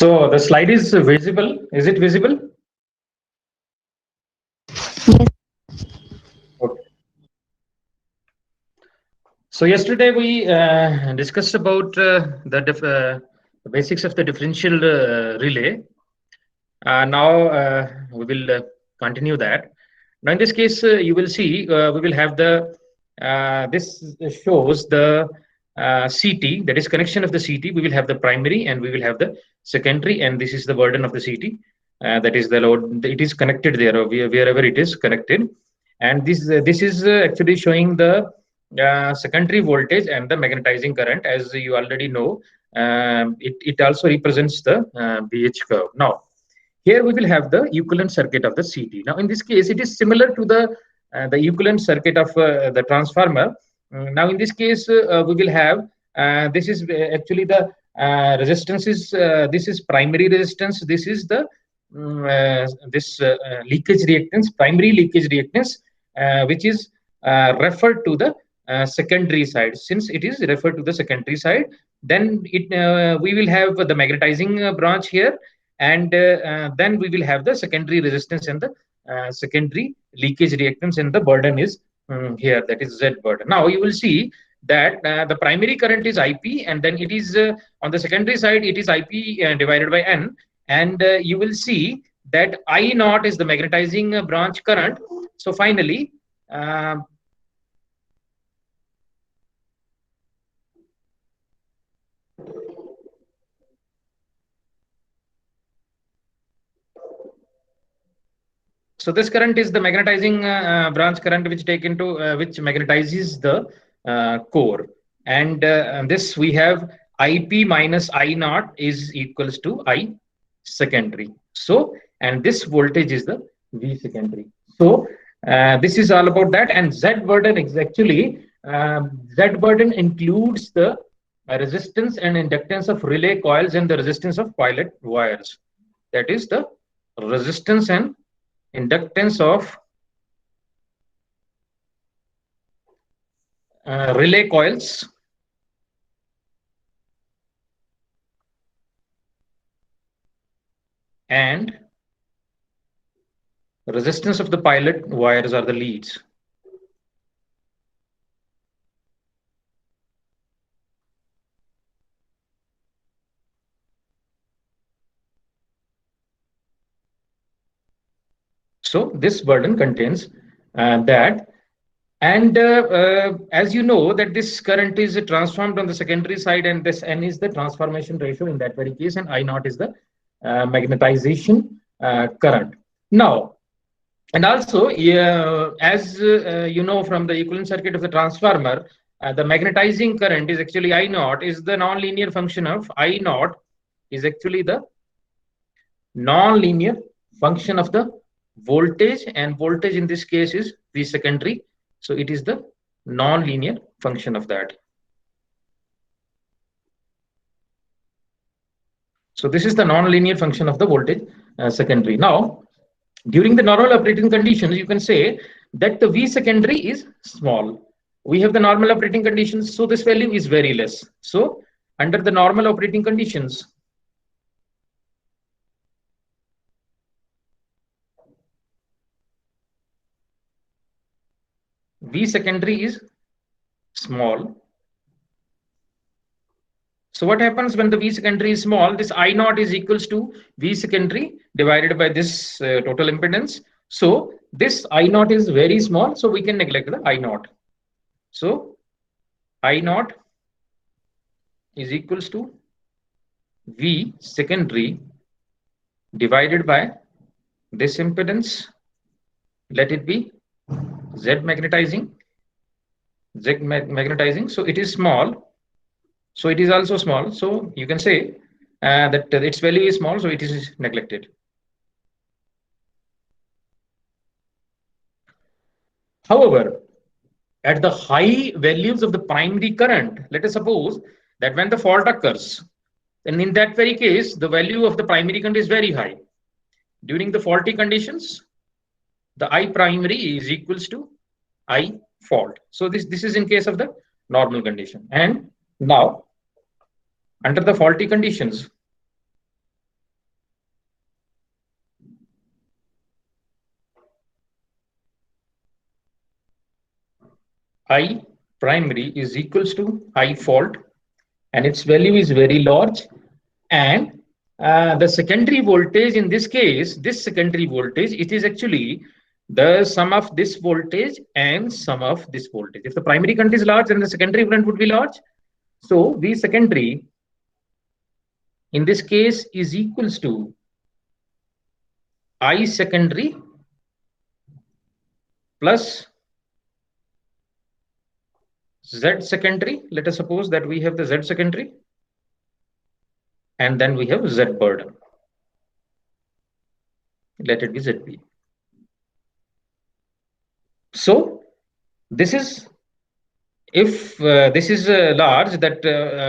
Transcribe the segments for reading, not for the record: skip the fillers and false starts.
So the slide is visible. Is it visible? Yes. Okay. So yesterday we discussed about the basics of the differential relay. Now we will continue that. Now in this case, you will see we will have the this shows the CT, that is connection of the CT. We will have the primary and we will have the secondary, and this is the burden of the CT. That is the load. It is connected there wherever it is connected, and this is actually showing the secondary voltage and the magnetizing current. As you already know, it also represents the BH curve. Now here we will have the equivalent circuit of the CT. Now in this case, it is similar to the equivalent circuit of the transformer. Now in this case, we will have this is actually the resistance is this is primary resistance. This is the this leakage reactance, primary leakage reactance, which is referred to the secondary side. Since it is referred to the secondary side, then we will have the magnetizing branch here, and then we will have the secondary resistance and the secondary leakage reactance, and the burden is here, that is Z burden. Now you will see that the primary current is IP, and then it is on the secondary side it is IP divided by N, and you will see that I naught is the magnetizing branch current. So finally so this current is the magnetizing branch current, which take into which magnetizes the core, and this we have IP minus I naught is equals to I secondary. So and this voltage is the V secondary. So this is all about that. And Z burden is actually Z burden includes the resistance and inductance of relay coils and the resistance of pilot wires. That is the resistance and inductance of relay coils and resistance of the pilot wires are the leads. So this burden contains that. And as you know that this current is transformed on the secondary side, and this N is the transformation ratio in that very case, and I naught is the magnetization current. Now, and also as you know from the equivalent circuit of the transformer, the magnetizing current is actually I naught is the non-linear function of I naught is actually the non-linear function of the voltage, and voltage in this case is V secondary. So it is the non-linear function of that. So this is the non-linear function of the voltage secondary. Now, during the normal operating conditions, you can say that the V secondary is small. We have the normal operating conditions, so this value is very less. So under the normal operating conditions, V secondary is small. So what happens when the V secondary is small? This I naught is equals to V secondary divided by this total impedance. So this I naught is very small, so we can neglect the I naught. So I naught is equals to V secondary divided by this impedance. Let it be Z magnetizing. Z magnetizing. So it is small. So it is also small. So you can say that its value is small, so it is neglected. However, at the high values of the primary current, let us suppose that when the fault occurs, and in that very case, the value of the primary current is very high. During the faulty conditions, the I primary is equals to I fault. So this is in case of the normal condition. And now, under the faulty conditions, I primary is equals to I fault, and its value is very large. And the secondary voltage in this case, this secondary voltage, it is actually the sum of this voltage and sum of this voltage. If the primary current is large, then the secondary current would be large. So V secondary in this case is equals to I secondary plus Z secondary. Let us suppose that we have the Z secondary and then we have Z burden. Let it be ZB. So this is, if this is large, that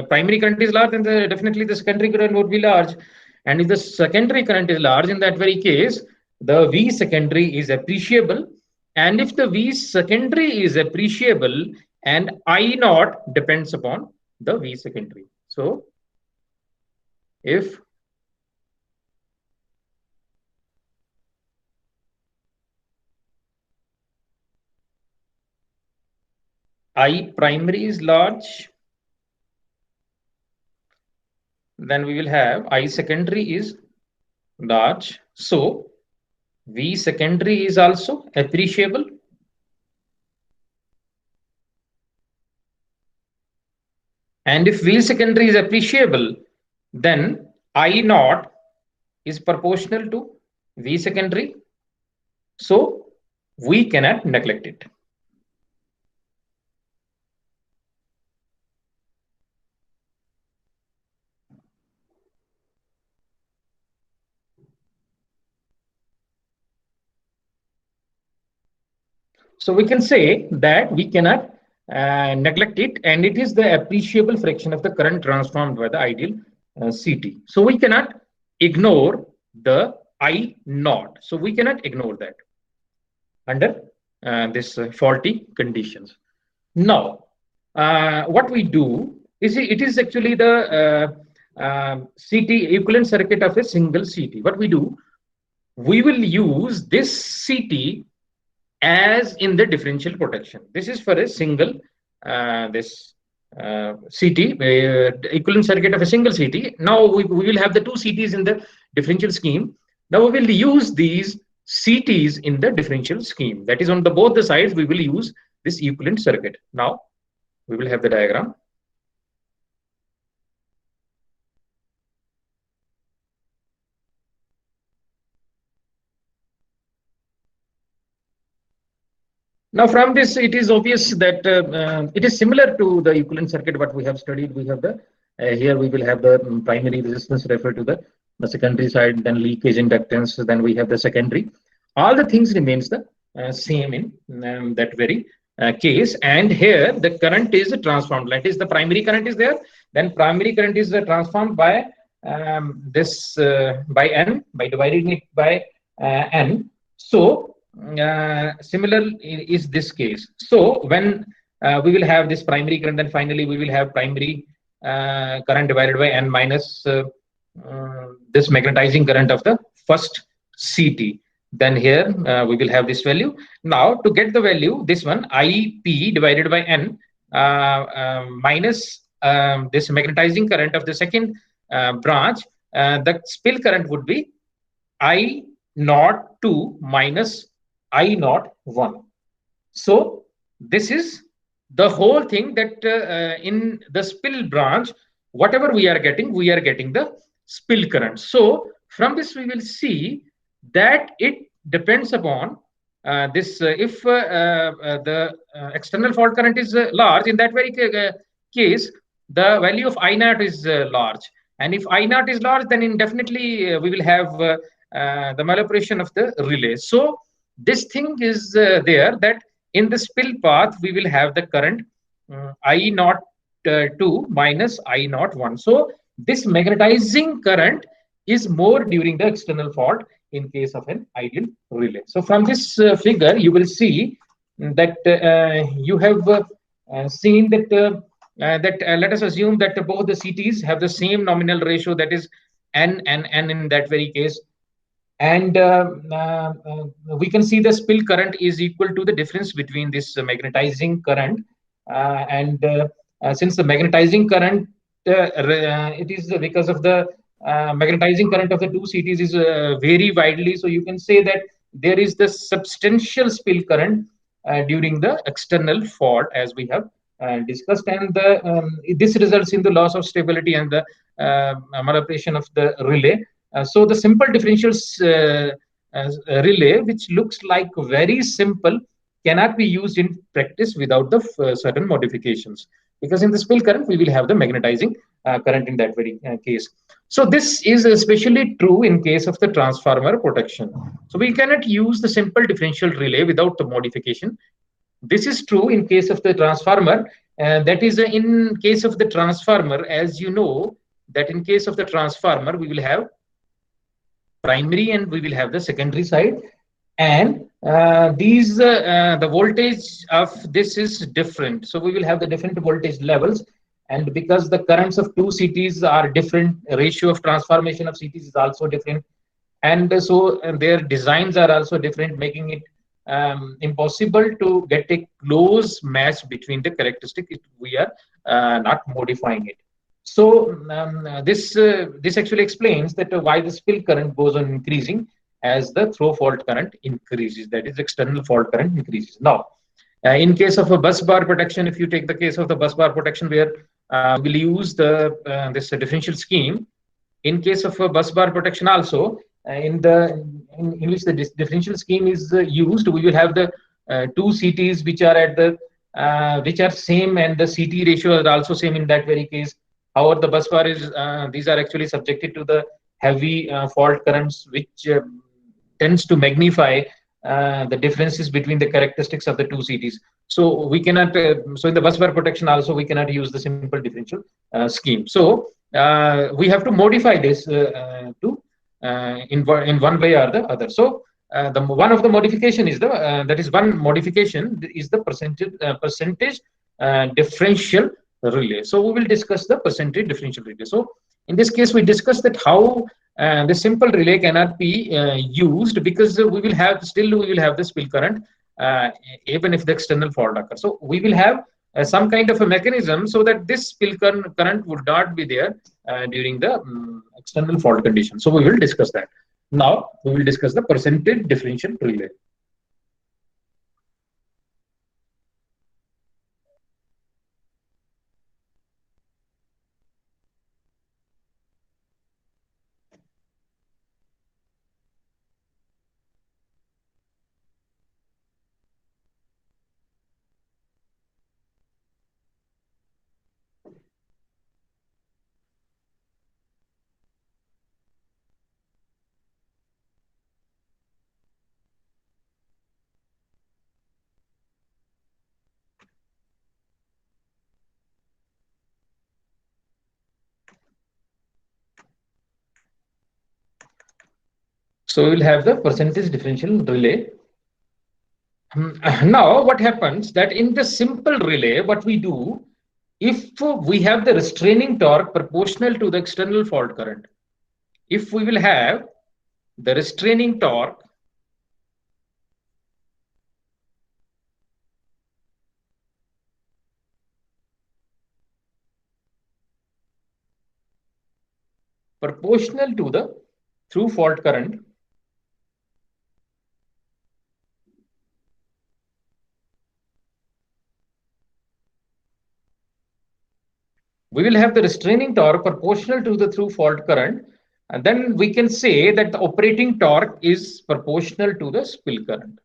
primary current is large, then definitely the secondary current would be large. And if the secondary current is large, in that very case, the V secondary is appreciable. And if the V secondary is appreciable, and I naught depends upon the V secondary. So if I primary is large, then we will have I secondary is large. So V secondary is also appreciable. And if V secondary is appreciable, then I naught is proportional to V secondary. So we cannot neglect it. So we can say that we cannot neglect it, and it is the appreciable fraction of the current transformed by the ideal CT. So we cannot ignore the I naught. So we cannot ignore that under this faulty conditions. Now, what we do is it is actually the CT equivalent circuit of a single CT. What we do, we will use this CT as in the differential protection. This is for a single this CT, equivalent circuit of a single CT. Now we will have the two CTs in the differential scheme. Now we will use these CTs in the differential scheme. That is, on the both the sides we will use this equivalent circuit. Now we will have the diagram. Now, from this, it is obvious that it is similar to the equivalent circuit what we have studied. We have the here we will have the primary resistance referred to the secondary side, then leakage inductance, then we have the secondary. All the things remains the same in that very case. And here the current is transformed. That is, the primary current is there. Then primary current is transformed by this by N, by dividing it by N. So similar is this case. So when we will have this primary current, then finally we will have primary current divided by N minus this magnetizing current of the first CT. Then here we will have this value. Now to get the value, this one IP divided by N minus this magnetizing current of the second branch, the spill current would be I naught 2 minus I naught 1. So this is the whole thing, that in the spill branch, whatever we are getting the spill current. So from this we will see that it depends upon this if the external fault current is large, in that very case the value of I naught is large, and if I naught is large, then indefinitely we will have the maloperation of the relay. So this thing is there, that in the spill path we will have the current I naught 2 minus I naught 1. So this magnetizing current is more during the external fault in case of an ideal relay. So from this figure you will see that you have seen that let us assume that both the CTs have the same nominal ratio, that is N and N in that very case. And we can see the spill current is equal to the difference between this magnetizing current And since the magnetizing current, it is because of the magnetizing current of the two CTs is vary widely. So you can say that there is the substantial spill current during the external fault, as we have discussed, and this results in the loss of stability and the maloperation of the relay. So the simple differential relay, which looks like very simple, cannot be used in practice without the certain modifications, because in the spill current we will have the magnetizing current in that very case. So this is especially true in case of the transformer protection. So we cannot use the simple differential relay without the modification. This is true in case of the transformer. That is, in case of the transformer, as you know, that in case of the transformer, we will have primary and we will have the secondary side. And the voltage of this is different. So we will have the different voltage levels. And because the currents of two CTs are different, ratio of transformation of CTs is also different. And so their designs are also different, making it impossible to get a close match between the characteristic if we are not modifying it. So this actually explains that why the spill current goes on increasing as the throw fault current increases, that is external fault current increases. Now, in case of a bus bar protection, if you take the case of the bus bar protection where we'll use the this differential scheme. In case of a bus bar protection also, in which the differential scheme is used, we will have the two CTs which are at the which are same, and the CT ratio are also same in that very case. However, the bus bar is these are actually subjected to the heavy fault currents, which tends to magnify the differences between the characteristics of the two CTs. So we cannot. So in the bus bar protection also, we cannot use the simple differential scheme. So we have to modify this to in one way or the other. So the one of the modification is the that is one modification is the percentage differential relay. So we will discuss the percentage differential relay. So in this case, we discussed that how the simple relay cannot be used, because we will have the spill current even if the external fault occurs. So we will have some kind of a mechanism so that this spill current would not be there during the external fault condition. So we will discuss that. Now we will discuss the percentage differential relay. So we will have the percentage differential relay. Now what happens that in the simple relay, what we do, if we have the restraining torque proportional to the external fault current, if we will have the restraining torque proportional to the through fault current, we will have the restraining torque proportional to the through fault current, and then we can say that the operating torque is proportional to the spill current.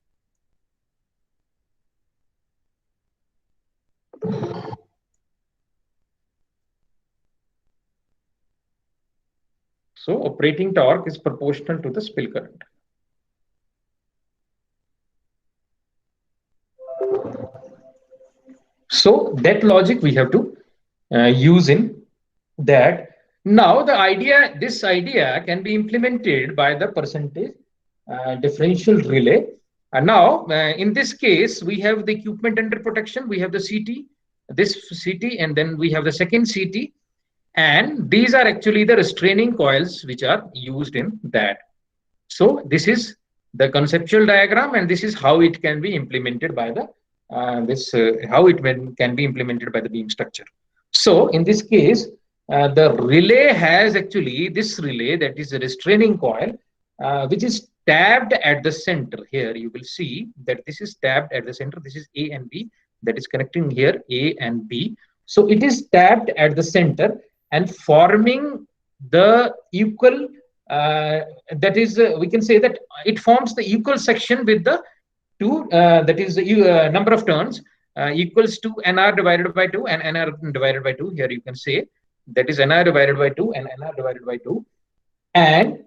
So operating torque is proportional to the spill current. So that logic we have to use in that. Now this idea can be implemented by the percentage differential relay. And now in this case, we have the equipment under protection, we have the CT, this CT, and then we have the second CT. And these are actually the restraining coils which are used in that. So this is the conceptual diagram, and this is how it can be implemented by the this how it can be implemented by the beam structure. So in this case, the relay has actually this relay, that is a restraining coil, which is tabbed at the center. Here you will see that this is tabbed at the center. This is A and B, that is connecting here A and B. So it is tabbed at the center and forming the equal, that is we can say that it forms the equal section with the two, that is the number of turns equals to nr divided by 2 and nr divided by 2. Here you can say that is nr divided by 2 and nr divided by 2. And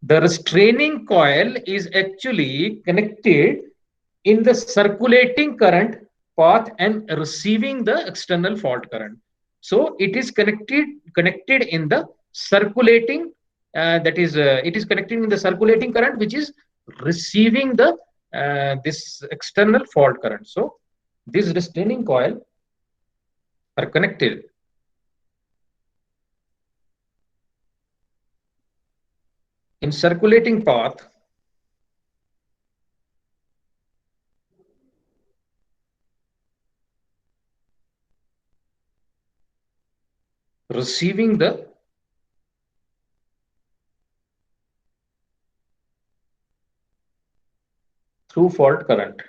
the restraining coil is actually connected in the circulating current path and receiving the external fault current. So it is connected in the circulating, that is it is connected in the circulating current, which is receiving the this external fault current. So these restraining coil are connected in circulating path receiving the through fault current.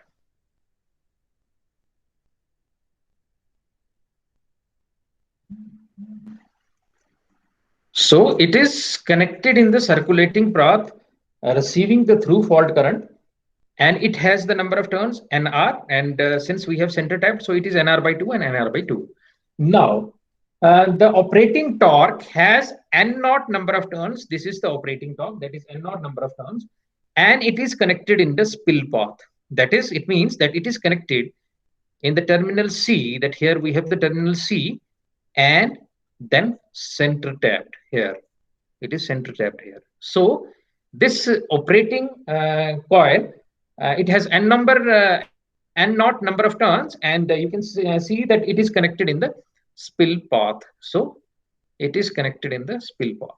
So it is connected in the circulating path, receiving the through fault current, and it has the number of turns nr, and since we have center tapped, so it is nr by 2 and nr by 2. Now the operating torque has n naught number of turns. This is the operating torque, that is n naught number of turns, and it is connected in the spill path. That is, it means that it is connected in the terminal C, that here we have the terminal C, and then center tapped here. It is center tapped here. So this operating coil, it has n naught number of turns, and you can see that it is connected in the spill path. So it is connected in the spill path.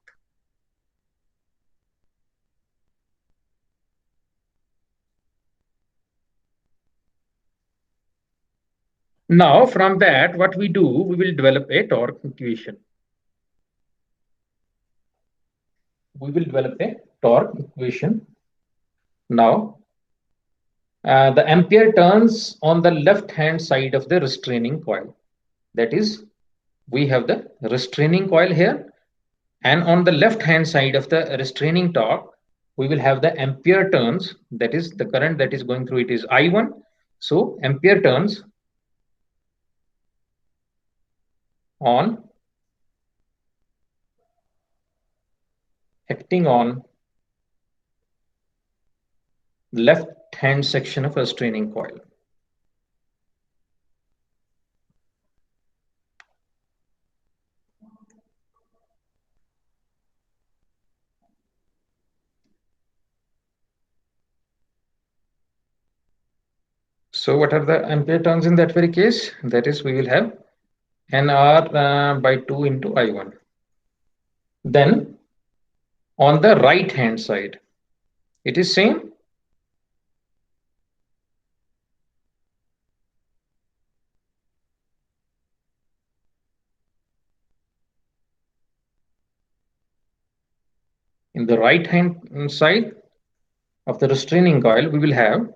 Now from that, what we do, we will develop a torque equation. We will develop a torque equation. Now the ampere turns on the left hand side of the restraining coil. That is, we have the restraining coil here, and on the left hand side of the restraining torque, we will have the ampere turns, that is the current that is going through it is I1. So ampere turns on acting on left hand section of a restraining coil. So what are the ampere turns in that very case? That is, we will have nr by 2 into I1. Then on the right hand side, it is same. In the right hand side of the restraining coil, we will have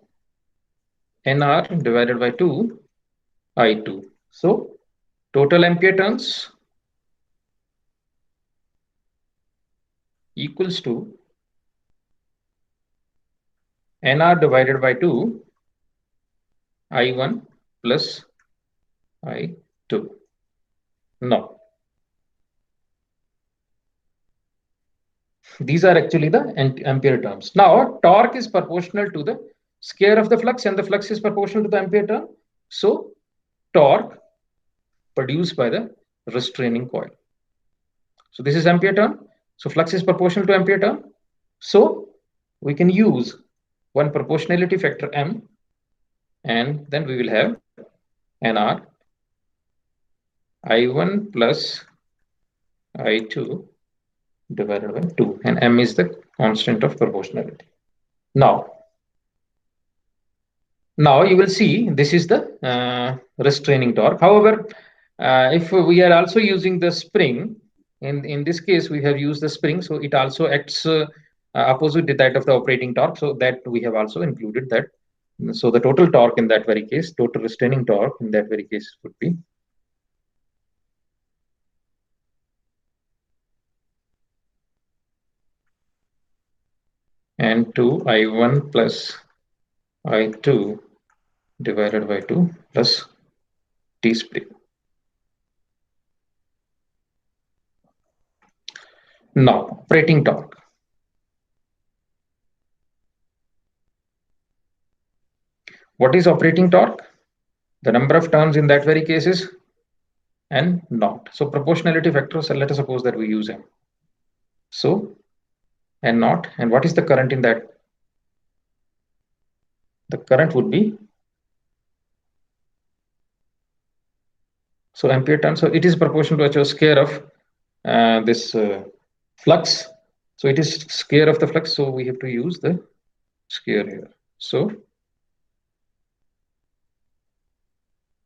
nr divided by 2 I2. So total ampere turns equals to nr divided by 2 I1 plus I2. Now these are actually the ampere terms. Now torque is proportional to the square of the flux, and the flux is proportional to the ampere turn. So torque produced by the restraining coil. So this is ampere turn. So flux is proportional to ampere turn. So we can use one proportionality factor M, and then we will have nr I1 plus I2 divided by 2, and M is the constant of proportionality. Now Now you will see this is the restraining torque. However, if we are also using the spring, in this case we have used the spring, so it also acts opposite to that of the operating torque. So that we have also included that. So the total torque in that very case, total restraining torque in that very case would be N2 I1 plus I2 divided by 2 plus T spring. Now, operating torque. What is operating torque? The number of turns in that very case is N naught. So proportionality factor, so let us suppose that we use M. So N naught, and what is the current in that? The current would be, so ampere turn. So it is proportional to a square of this flux. So it is square of the flux. So we have to use the square here. So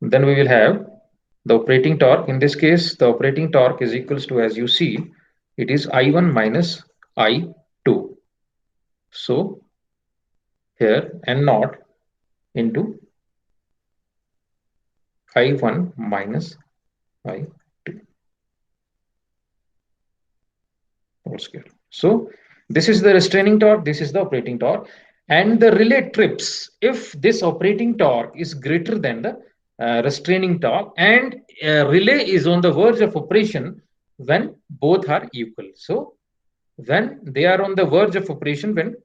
then we will have the operating torque. In this case, the operating torque is equals to, as you see, it is I1 minus I2. So here N naught into I1 minus I2 whole square. So this is the restraining torque, this is the operating torque, and the relay trips if this operating torque is greater than the restraining torque, and relay is on the verge of operation when both are equal. So when they are on the verge of operation, when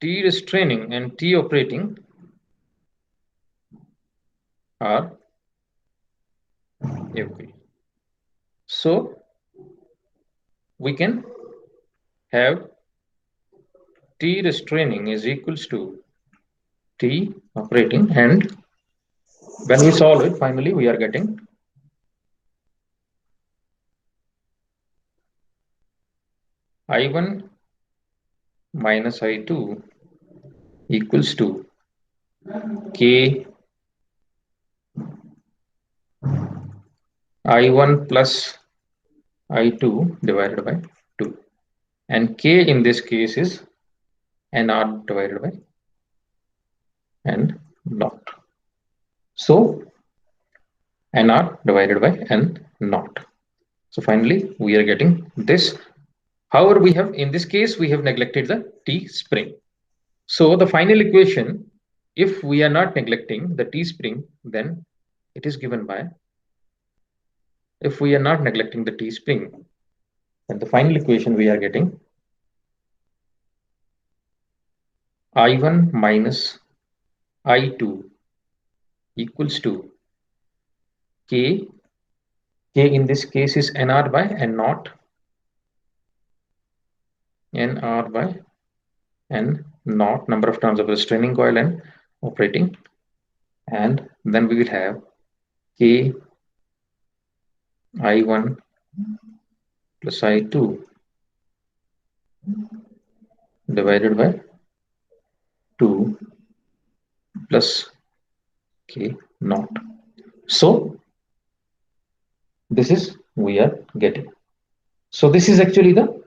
T restraining and T operating are equal. So we can have T restraining is equals to T operating, and when we solve it, finally we are getting I1 minus I2 equals to K I1 plus I2 divided by 2, and K in this case is NR divided by N naught. So NR divided by N naught. So finally we are getting this. However, we have, in this case, we have neglected the T spring. So the final equation, if we are not neglecting the T spring, then it is given by, if we are not neglecting the T spring, then the final equation we are getting I1 minus I2 equals to K. K in this case is NR by N naught, NR by N naught, number of turns of the restraining coil and operating. And then we will have K I1 plus I2 divided by 2 plus K naught. So this is we are getting. So this is actually the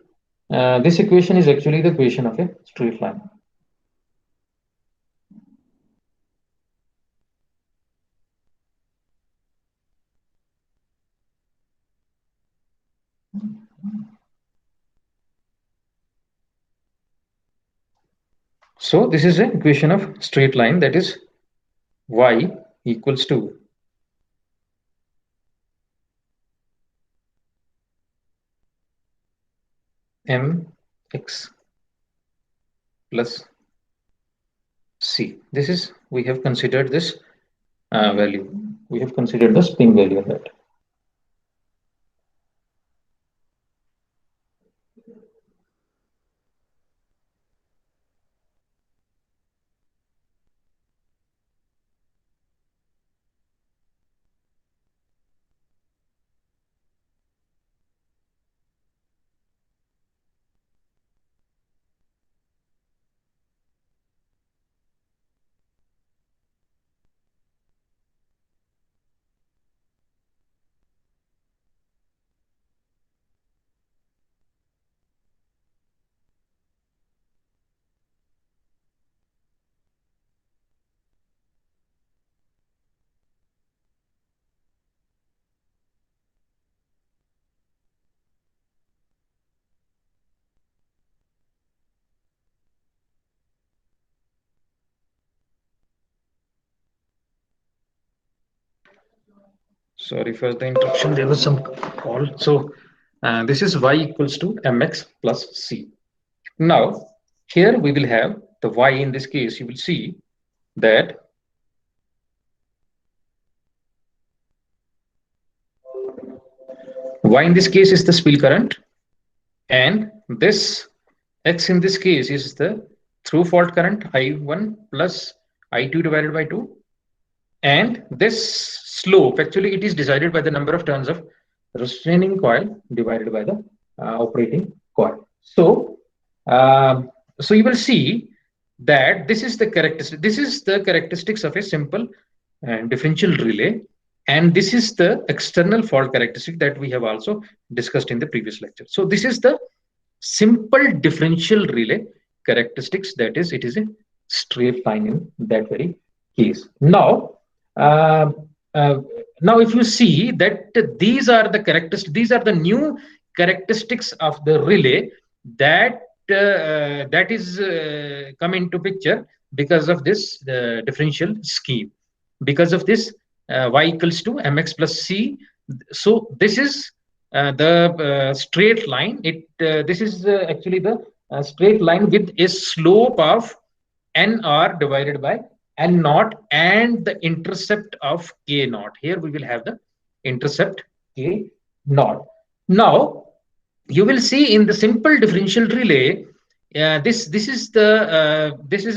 this equation is actually the equation of a straight line. So this is an equation of straight line, that is y equals to mx plus c. This is, we have considered this value. We have considered the spring value of that. Sorry for the interruption. There was some call. So this is y equals to mx plus c. Now here we will have the y. In this case, you will see that y in this case is the spill current, and this x in this case is the through fault current I1 plus I2 divided by 2. And this slope, actually, it is decided by the number of turns of restraining coil divided by the operating coil. So, so you will see that this is the characteristic. This is the characteristics of a simple differential relay, and this is the external fault characteristic that we have also discussed in the previous lecture. So this is the simple differential relay characteristics. That is, it is a straight line in that very case. Now, uh, uh, now if you see that these are the characteristics, these are the new characteristics of the relay that that is come into picture because of this differential scheme, because of this y equals to mx plus c. So this is the straight line. This is actually the straight line with a slope of nr divided by n naught and the intercept of k naught. Here we will have the intercept k naught. Now you will see in the simple differential relay, this is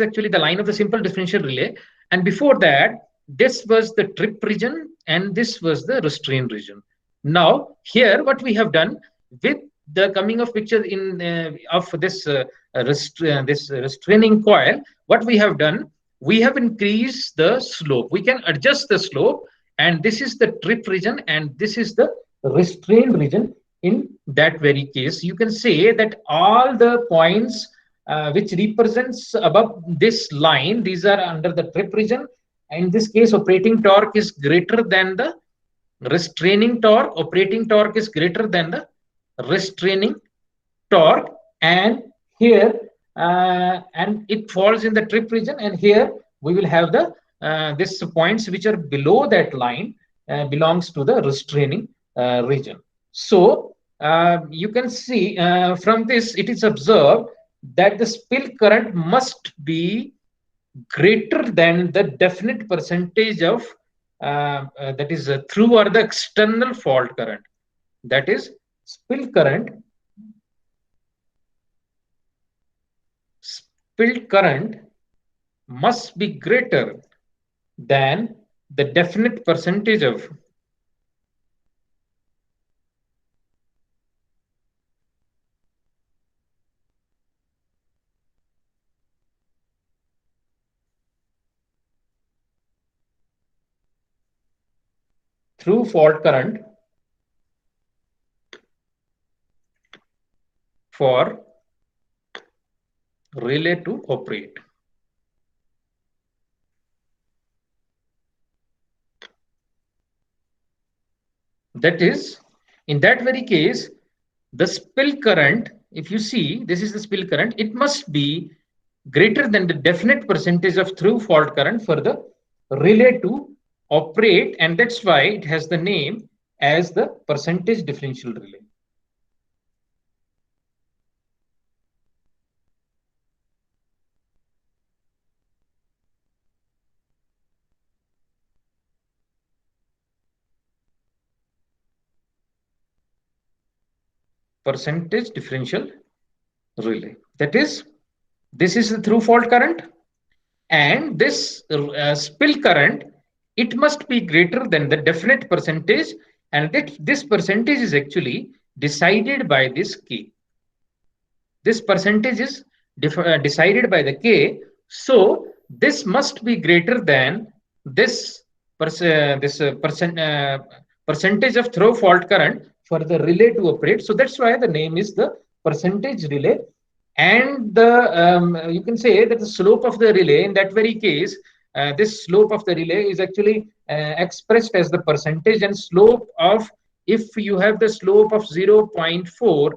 actually the line of the simple differential relay, and before that this was the trip region and this was the restraint region. Now here what we have done with the coming of picture in of this this restraining coil, what we have done, we have increased the slope. We can adjust the slope, and this is the trip region and this is the restraint region. In that very case, you can say that all the points which represents above this line, these are under the trip region. In this case, operating torque is greater than the restraining torque. Operating torque is greater than the restraining torque, and here and it falls in the trip region, and here we will have the this points which are below that line belongs to the restraining region. So you can see from this it is observed that the spill current must be greater than the definite percentage of that is through or the external fault current. That is, spill current must be greater than the definite percentage of through fault current for relay to operate. That is, in that very case, the spill current, if you see, this is the spill current, it must be greater than the definite percentage of through fault current for the relay to operate, and that's why it has the name as the percentage differential relay. Percentage differential relay. That is, this is the through fault current, and this spill current, it must be greater than the definite percentage, and that this percentage is actually decided by this k. This percentage is decided by the k. So this must be greater than this percentage of through fault current for the relay to operate. So that's why the name is the percentage relay. And the you can say that the slope of the relay in that very case, this slope of the relay is actually expressed as the percentage, and slope of, if you have the slope of 0.4,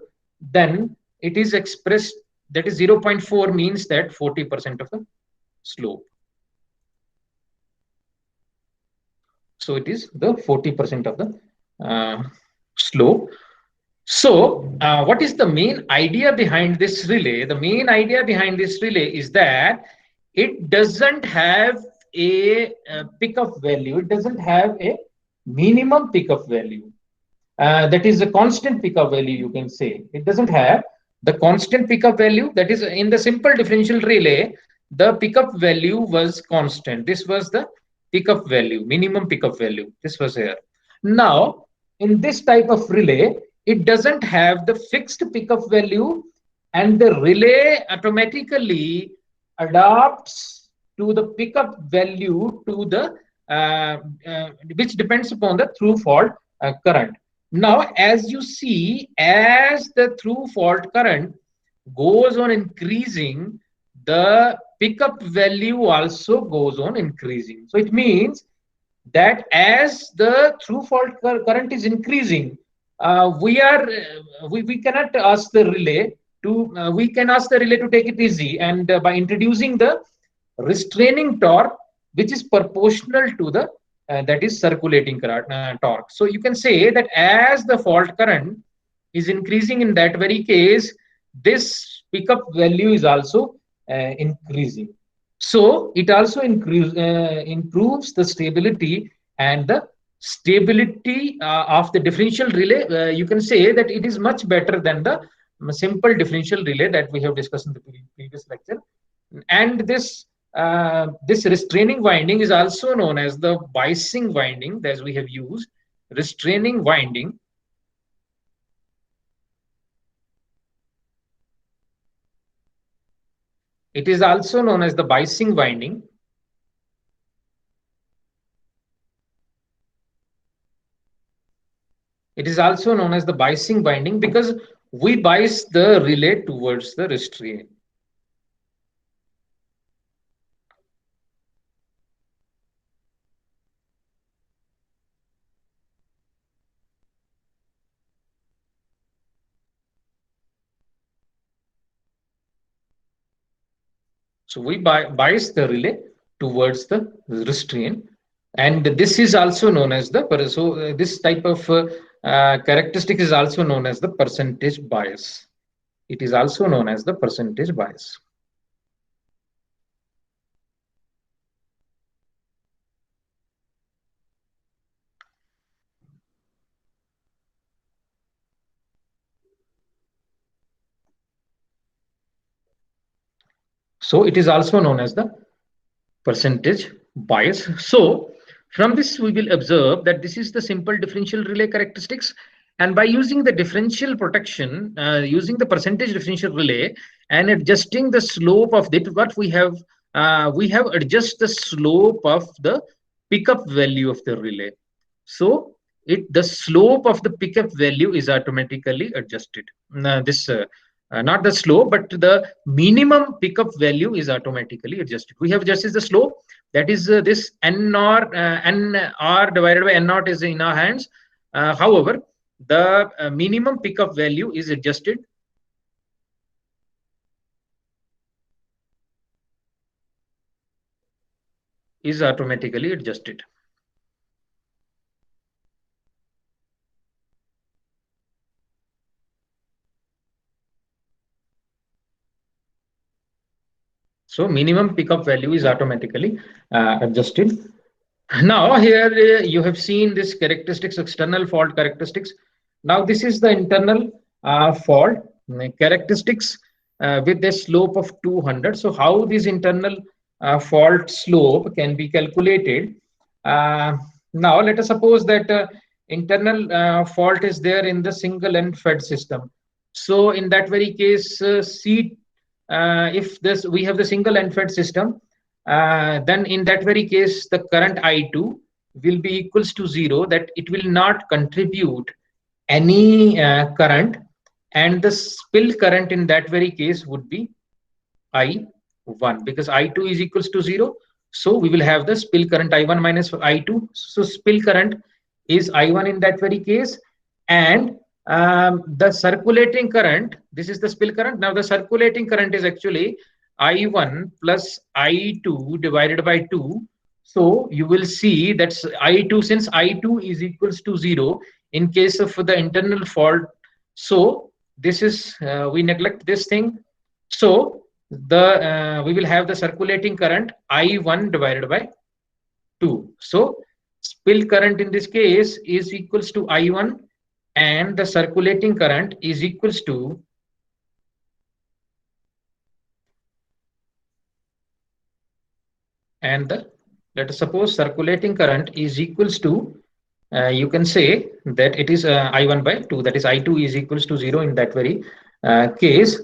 then it is expressed, that is 0.4 means that 40% of the slope. So it is the 40% of the slope. So what is the main idea behind this relay? The main idea behind this relay is that it doesn't have a pickup value. It doesn't have a minimum pickup value. That is a constant pickup value, you can say. It doesn't have the constant pickup value. That is, in the simple differential relay, the pickup value was constant. This was the pickup value, minimum pickup value. This was here. Now, in this type of relay, it doesn't have the fixed pickup value, and the relay automatically adapts to the pickup value to the which depends upon the through fault current. Now, as you see, as the through fault current goes on increasing, the pickup value also goes on increasing. So it means that as the through fault current is increasing, we cannot ask the relay to we can ask the relay to take it easy, and by introducing the restraining torque, which is proportional to the that is circulating current torque. So you can say that as the fault current is increasing, in that very case, this pickup value is also increasing. So it also improves the stability, and the stability of the differential relay. You can say that it is much better than the simple differential relay that we have discussed in the previous lecture. And this restraining winding is also known as the biasing winding, as we have used restraining winding. It is also known as the biasing winding. It is also known as the biasing winding because we bias the relay towards the restraint. So we bias the relay towards the restraint, and this is also known as the this type of characteristic is also known as the percentage bias. It is also known as the percentage bias. So it is also known as the percentage bias. So from this, we will observe that this is the simple differential relay characteristics. And by using the differential protection, using the percentage differential relay and adjusting the slope of it, what we have adjust the slope of the pickup value of the relay. So the slope of the pickup value is automatically adjusted. Not the slope, but the minimum pickup value is automatically adjusted. We have adjusted the slope, that is this n r divided by n naught is in our hands. However, the minimum pickup value is adjusted. Is automatically adjusted. So minimum pickup value is automatically adjusted. Now here you have seen this characteristics, external fault characteristics. Now this is the internal fault characteristics with a slope of 200. So how this internal fault slope can be calculated? Now let us suppose that internal fault is there in the single end fed system. So in that very case, if we have the single end fed system, then in that very case, the current I2 will be equals to 0, that it will not contribute any current, and the spill current in that very case would be I1, because I2 is equals to 0. So we will have the spill current I1 minus I2. So spill current is I1 in that very case, and the circulating current, this is the spill current. Now the circulating current is actually I1 plus I2 divided by 2. So you will see that's I2, since I2 is equals to 0 in case of the internal fault. So this is, we neglect this thing. So the we will have the circulating current I1 divided by 2. So spill current in this case is equals to I1, and the circulating current is equals to, and the, let us suppose circulating current is equals to, you can say that it is I1 by 2, that is I2 is equals to 0 in that very case.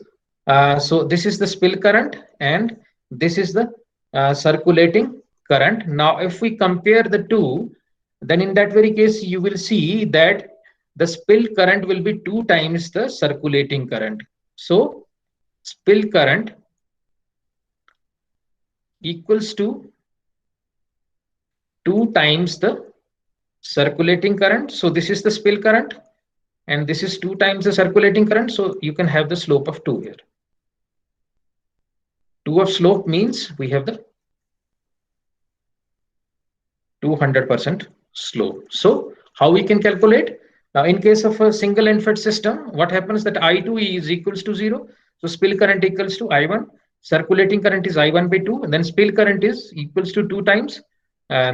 So this is the spill current and this is the circulating current. Now if we compare the two, then in that very case you will see that the spill current will be 2 times the circulating current. So spill current equals to 2 times the circulating current. So this is the spill current and this is 2 times the circulating current. So you can have the slope of 2 here. 2 of slope means we have the 200% slope. So how we can calculate? Now in case of a single end-fed system, what happens that I2 is equals to 0. So spill current equals to I1. Circulating current is I1 by 2. And then spill current is equals to 2 times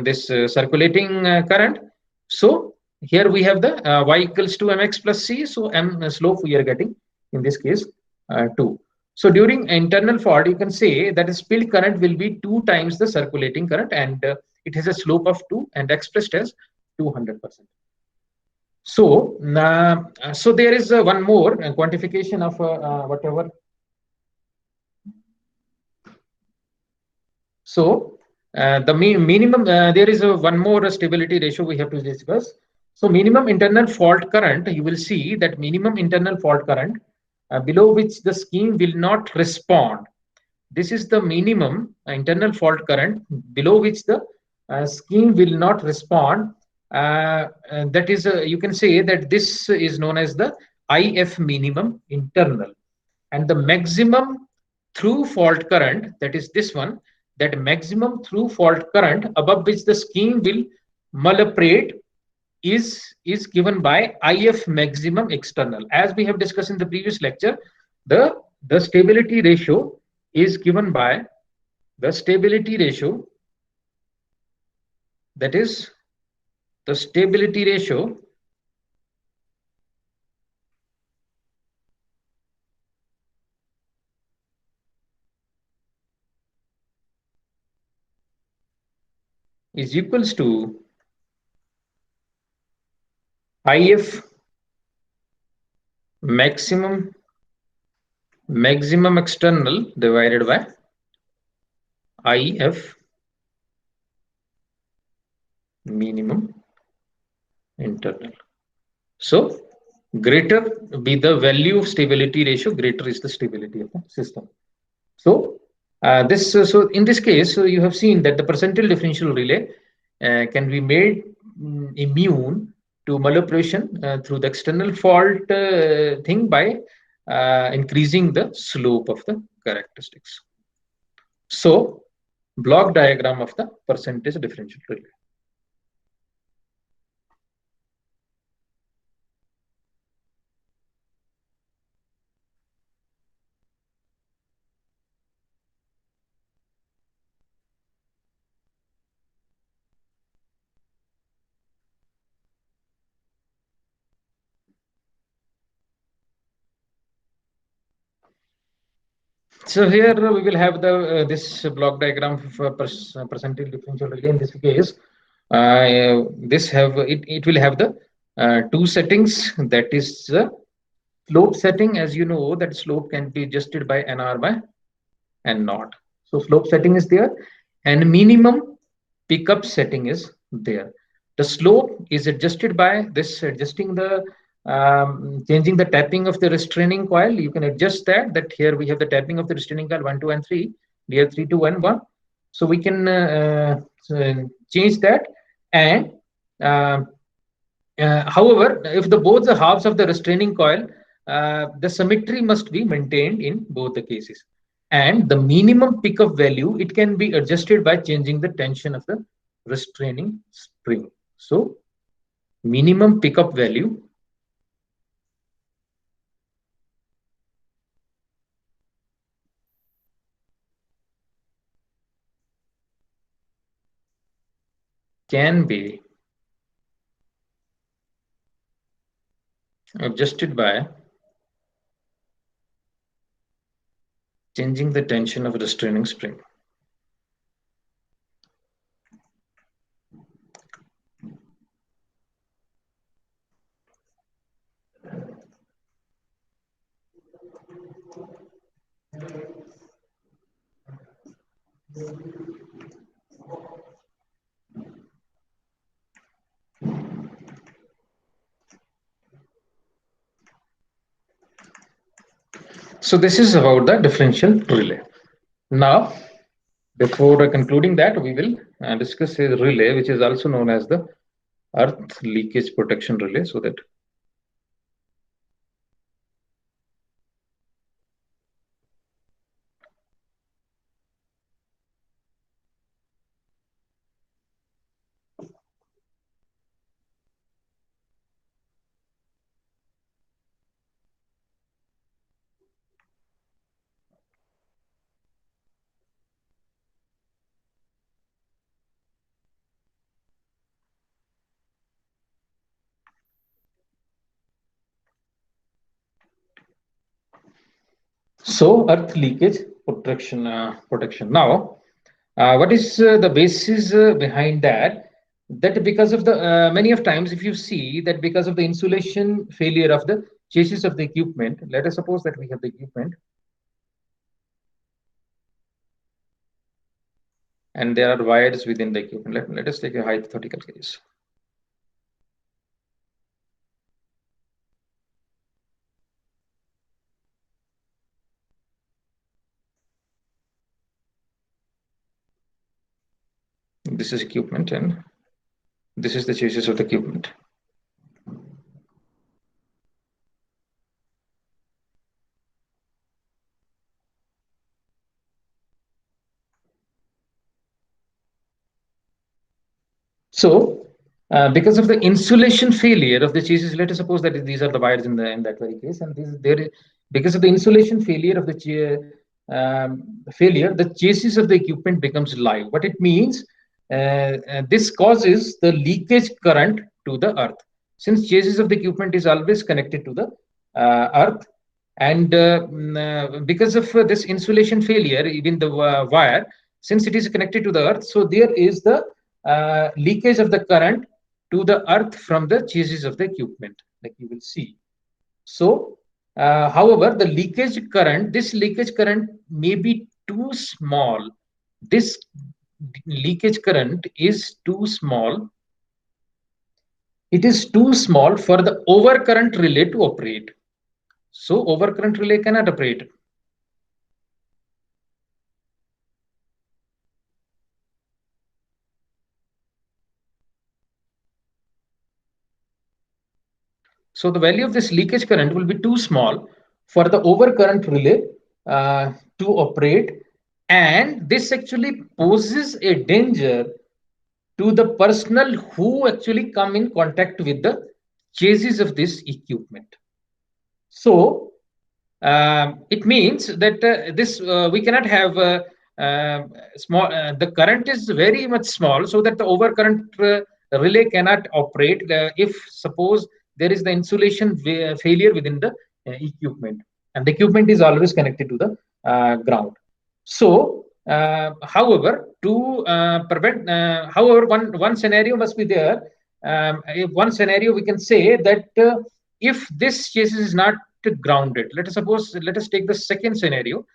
this circulating current. So here we have the y equals to mx plus c. So m slope we are getting in this case 2. So during internal fault, you can say that the spill current will be 2 times the circulating current, and it has a slope of 2 and expressed as 200%. So, so there is one more quantification of whatever. So the minimum, there is one more stability ratio we have to discuss. So minimum internal fault current, you will see that minimum internal fault current below which the scheme will not respond. This is the minimum internal fault current below which the scheme will not respond. That is, you can say that this is known as the IF minimum internal, and the maximum through fault current, that is this one, that maximum through fault current above which the scheme will malaprate is given by IF maximum external. As we have discussed in the previous lecture, the stability ratio is given by the stability ratio, that is the stability ratio is equals to IF maximum external divided by IF minimum internal. So greater be the value of stability ratio, greater is the stability of the system. So so in this case, so you have seen that the percentile differential relay can be made immune to malapration through the external fault thing by increasing the slope of the characteristics. So block diagram of the percentage differential relay. So here we will have the this block diagram for percentage differential relay. In this case, it will have the two settings. That is the slope setting. As you know, that slope can be adjusted by NR by N naught. So slope setting is there, and minimum pickup setting is there. The slope is adjusted by this adjusting the changing the tapping of the restraining coil. You can adjust that here we have the tapping of the restraining coil 1 2 and 3, here 3 2 1 1. So we can change that. And however, if the both the halves of the restraining coil, the symmetry must be maintained in both the cases. And the minimum pickup value, it can be adjusted by changing the tension of the restraining spring. So minimum pickup value can be adjusted by changing the tension of a restraining spring. So this is about the differential relay. Now, before concluding that, we will discuss a relay which is also known as the earth leakage protection relay. Earth leakage protection. Now, what is the basis behind that? That because of the many of times, if you see that because of the insulation failure of the chassis of the equipment, let us suppose that we have the equipment and there are wires within the equipment. Let us take a hypothetical case. This is equipment and this is the chassis of the equipment. So, because of the insulation failure of the chassis, let us suppose that these are the wires in that very case, and because of the insulation failure of the failure, the chassis of the equipment becomes live. What it means, this causes the leakage current to the earth. Since chassis of the equipment is always connected to the earth, and because of this insulation failure, even the wire, since it is connected to the earth, so there is the leakage of the current to the earth from the chassis of the equipment, like you will see. So, however, this leakage current may be too small. This leakage current is too small. It is too small for the overcurrent relay to operate. So, overcurrent relay cannot operate. So the value of this leakage current will be too small for the overcurrent relay to operate, and this actually poses a danger to the personnel who actually come in contact with the chassis of this equipment. So it means that this we cannot have small. The current is very much small, so that the overcurrent relay cannot operate if suppose there is the insulation failure within the equipment, and the equipment is always connected to the ground. So, however, to prevent, however, one scenario must be there. One scenario we can say that if this chassis is not grounded, let us take the second scenario,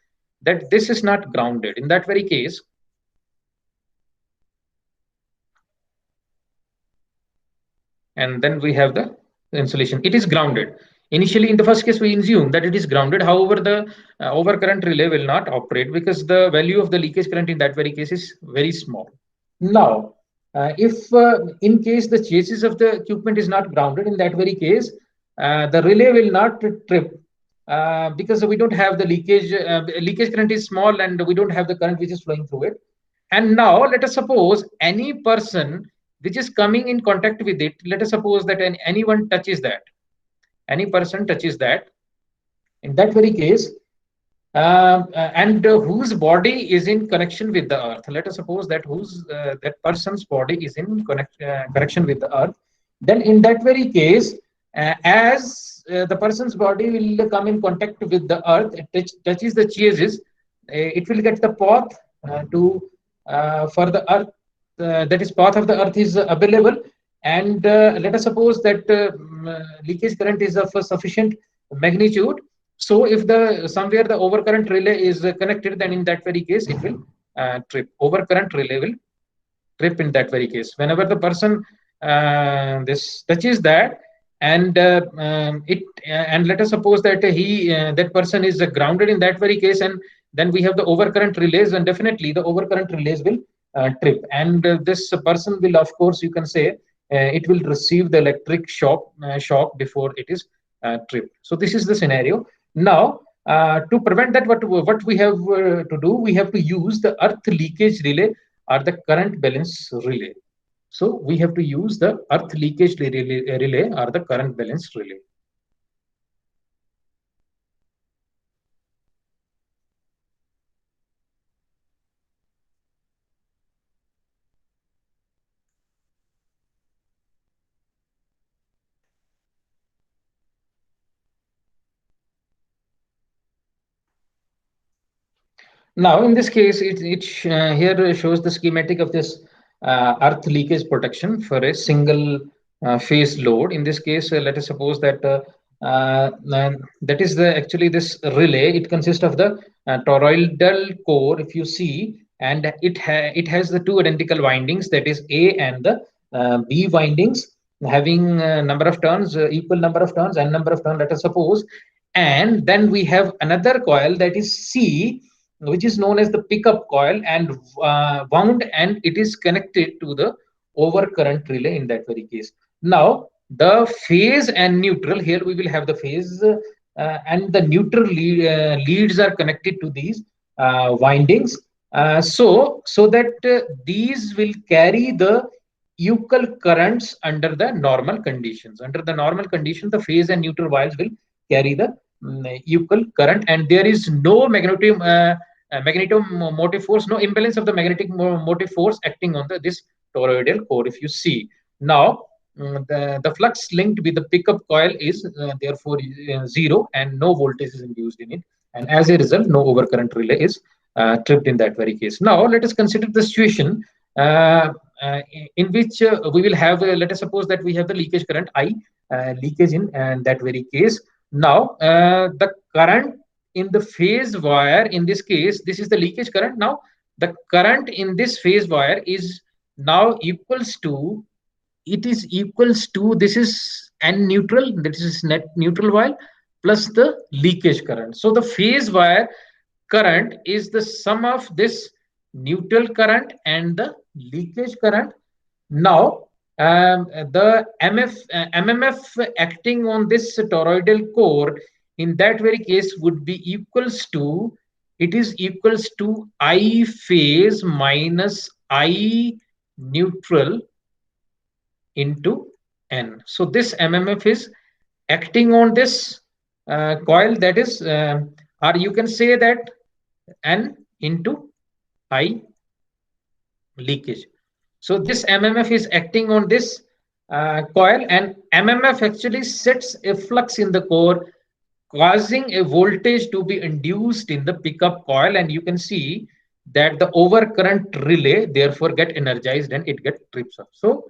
that this is not grounded. In that very case, and then we have the insulation, it is grounded. Initially, in the first case, we assume that it is grounded. However, the overcurrent relay will not operate because the value of the leakage current in that very case is very small. Now, if in case the chassis of the equipment is not grounded, in that very case, the relay will not trip because we don't have the leakage. Leakage current is small, and we don't have the current which is flowing through it. And now let us suppose any person which is coming in contact with it, let us suppose that anyone touches that, any person touches that, in that very case, and whose body is in connection with the earth. Let us suppose that that person's body is in connection with the earth. Then in that very case, as the person's body will come in contact with the earth, it touches the cheeses, it will get the path to for the earth. That is, path of the earth is available, and let us suppose that leakage current is of a sufficient magnitude. So if the somewhere the overcurrent relay is connected, then in that very case it will trip. Overcurrent relay will trip in that very case. Whenever the person this touches that, and and let us suppose that that person is grounded in that very case, and then we have the overcurrent relays, and definitely the overcurrent relays will trip, and this person will, of course, you can say, it will receive the electric shock before it is tripped. So this is the scenario. Now, to prevent that, what we have to do, we have to use the earth leakage relay or the current balance relay. So we have to use the earth leakage relay or the current balance relay. Now, in this case, here shows the schematic of this earth leakage protection for a single phase load. In this case, let us suppose that that is the actually this relay. It consists of the toroidal core, if you see, and it has the two identical windings, that is A and the B windings, having number of turns, equal number of turns, and number of turns, let us suppose. And then we have another coil, that is C, which is known as the pickup coil, and wound, and it is connected to the overcurrent relay in that very case. Now, the phase and neutral, here we will have the phase and the neutral leads are connected to these windings, so that these will carry the equal currents under the normal conditions. Under the normal condition, the phase and neutral wires will carry the equal current, and there is no magneto-motive force, no imbalance of the magnetic motive force acting on this toroidal core, if you see. Now, the flux linked with the pickup coil is therefore zero, and no voltage is induced in it. And as a result, no overcurrent relay is tripped in that very case. Now, let us consider the situation in which we will have, let us suppose that we have the leakage current I, leakage in that very case. Now, the current in the phase wire, in this case, this is the leakage current. Now, the current in this phase wire is now equals to, it is equals to, this is N neutral, this is net neutral wire, plus the leakage current. So the phase wire current is the sum of this neutral current and the leakage current. Now, the MMF acting on this toroidal core in that very case would be equals to, it is equals to I phase minus I neutral into N. So this MMF is acting on this coil, that is, or you can say that N into I leakage. So this MMF is acting on this coil, and MMF actually sets a flux in the core, causing a voltage to be induced in the pickup coil, and you can see that the overcurrent relay therefore get energized and it get trips up. So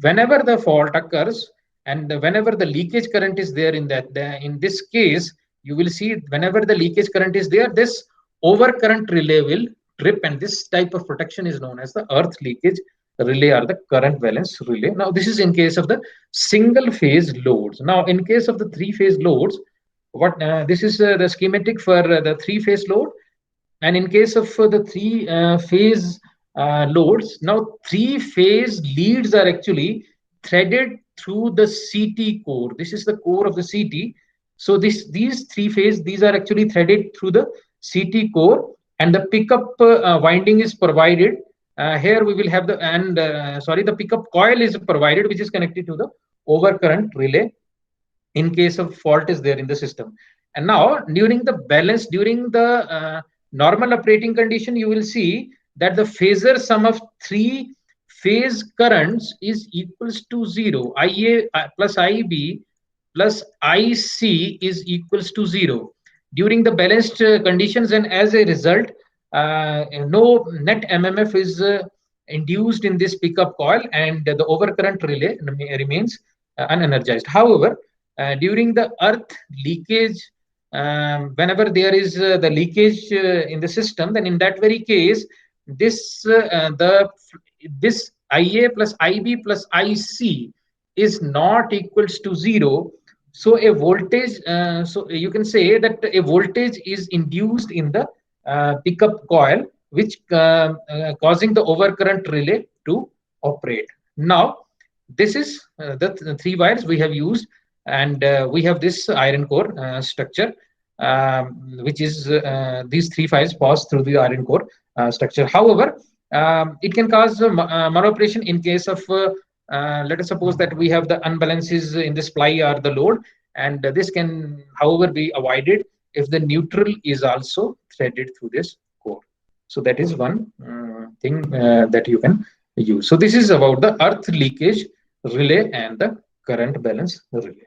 whenever the fault occurs and whenever the leakage current is there in that, in this case, you will see whenever the leakage current is there, this overcurrent relay will trip, and this type of protection is known as the earth leakage relay or the current balance relay. Now, this is in case of the single phase loads. Now, in case of the three phase loads, what this is the schematic for the three phase load, and in case of the three phase loads, now three phase leads are actually threaded through the CT core. This is the core of the CT. So these three phase, these are actually threaded through the CT core, and the pickup winding is provided Here we will have the the pickup coil is provided, which is connected to the overcurrent relay in case of fault is there in the system. And now during the balance, during the normal operating condition, you will see that the phasor sum of three phase currents is equals to 0. IA plus IB plus IC is equals to 0 during the balanced conditions, and as a result, no net MMF is induced in this pickup coil, and the overcurrent relay remains unenergized. However, during the earth leakage, whenever there is the leakage in the system, then in that very case, this IA plus IB plus IC is not equals to 0. So a voltage, so you can say that a voltage is induced in the pickup coil, which causing the overcurrent relay to operate. Now, this is the three wires we have used, and we have this iron core structure, which is these three wires pass through the iron core structure. However, it can cause maloperation in case of let us suppose that we have the unbalances in the supply or the load, and this can, however, be avoided if the neutral is also threaded through this core. So that is one thing that you can use. So this is about the earth leakage relay and the current balance relay.